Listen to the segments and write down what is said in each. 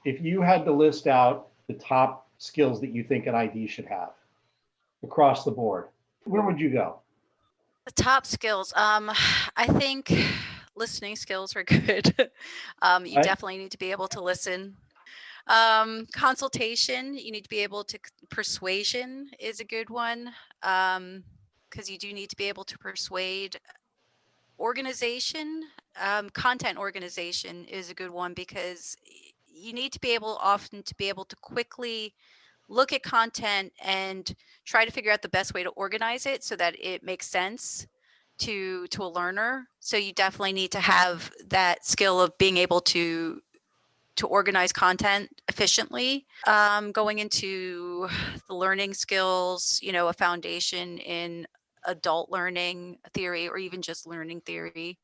if you had to list out the top skills that you think an ID should have across the board, where would you go? The top skills. I think listening skills are good. You Right? definitely need to be able to listen. Consultation, you need to be able to, persuasion is a good one. Because you do need to be able to persuade. Organization, content organization is a good one because you need to be able often to be able to quickly look at content and try to figure out the best way to organize it so that it makes sense to a learner. So you definitely need to have that skill of being able to organize content efficiently. Going into the learning skills, a foundation in adult learning theory or even just learning theory.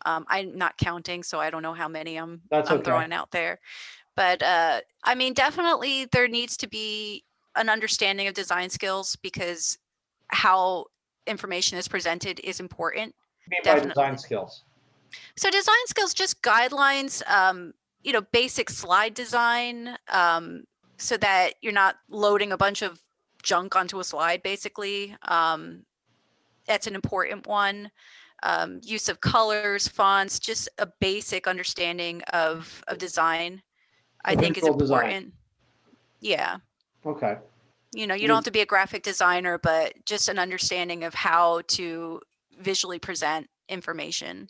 I'm not counting, so I don't know how many That's I'm okay. throwing out there. But I mean, definitely there needs to be an understanding of design skills because how information is presented is important. What do you mean by Definitely. design skills? So design skills, just guidelines, basic slide design, so that you're not loading a bunch of junk onto a slide, basically. That's an important one. Use of colors, fonts, just a basic understanding of design, So I think is visual design. important. Yeah. Okay. You don't have to be a graphic designer, but just an understanding of how to visually present information.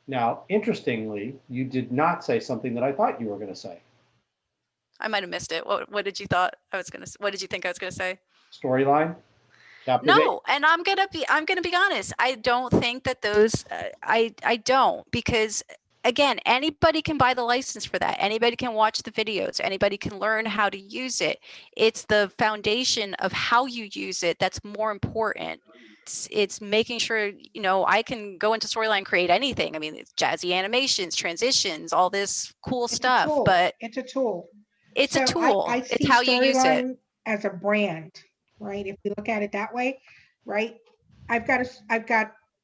Now, interestingly, you did not say something that I thought you were going to say. I might have missed it. What did you what did you think I was gonna say? Storyline? Captivate? No, and I'm gonna be honest. I don't think that those. I don't, because again, anybody can buy the license for that. Anybody can watch the videos. Anybody can learn how to use it. It's the foundation of how you use it that's more important. It's making sure I can go into storyline, create anything. I mean, it's jazzy animations, transitions, all this cool stuff. But it's a tool. it's a So tool. I It's see how you use it. storyline as a brand, right? If you look at it that way, right? I've got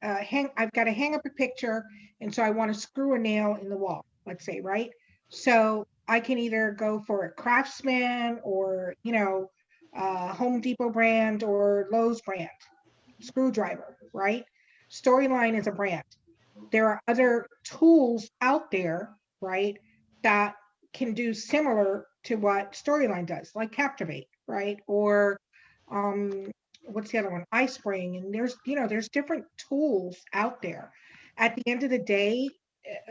to hang up a picture, and so I want to screw a nail in the wall, let's say, right? So I can either go for a Craftsman or Home Depot brand or Lowe's brand screwdriver, right? Storyline is a brand. There are other tools out there, right, that can do similar to what Storyline does, like Captivate, right? Or what's the other one? iSpring. And there's different tools out there. At the end of the day,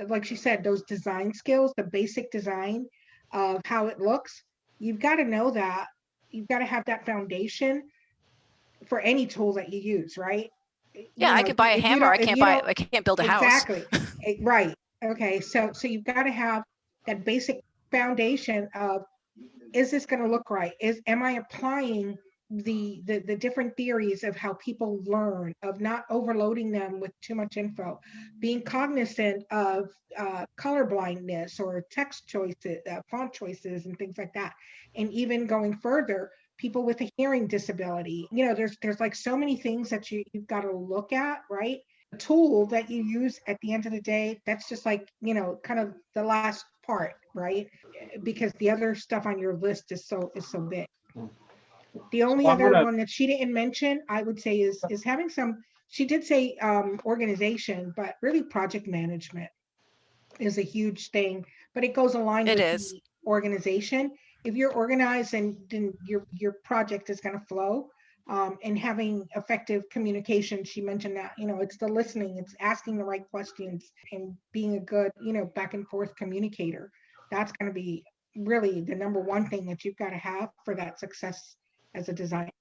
like she said, those design skills, the basic design of how it looks, you've got to know that. You've got to have that foundation for any tool that you use, right? Yeah, I could buy a hammer. I can't build a house. Exactly. Right. Okay. So you've got to have that basic foundation of, is this going to look right? Am I applying the different theories of how people learn, of not overloading them with too much info, being cognizant of color blindness or text choices, font choices, and things like that. And even going further, people with a hearing disability. There's like so many things that you've got to look at, right? A tool that you use at the end of the day, that's just like, kind of the last part, right? Because the other stuff on your list is so big. The only other one that she didn't mention, I would say, is having some. She did say organization, but really project management is a huge thing. But it goes aligned with the organization. If you're organized, and then your project is going to flow. And having effective communication, she mentioned that, it's the listening, it's asking the right questions, and being a good, back and forth communicator. That's going to be really the number one thing that you've got to have for that success as a designer.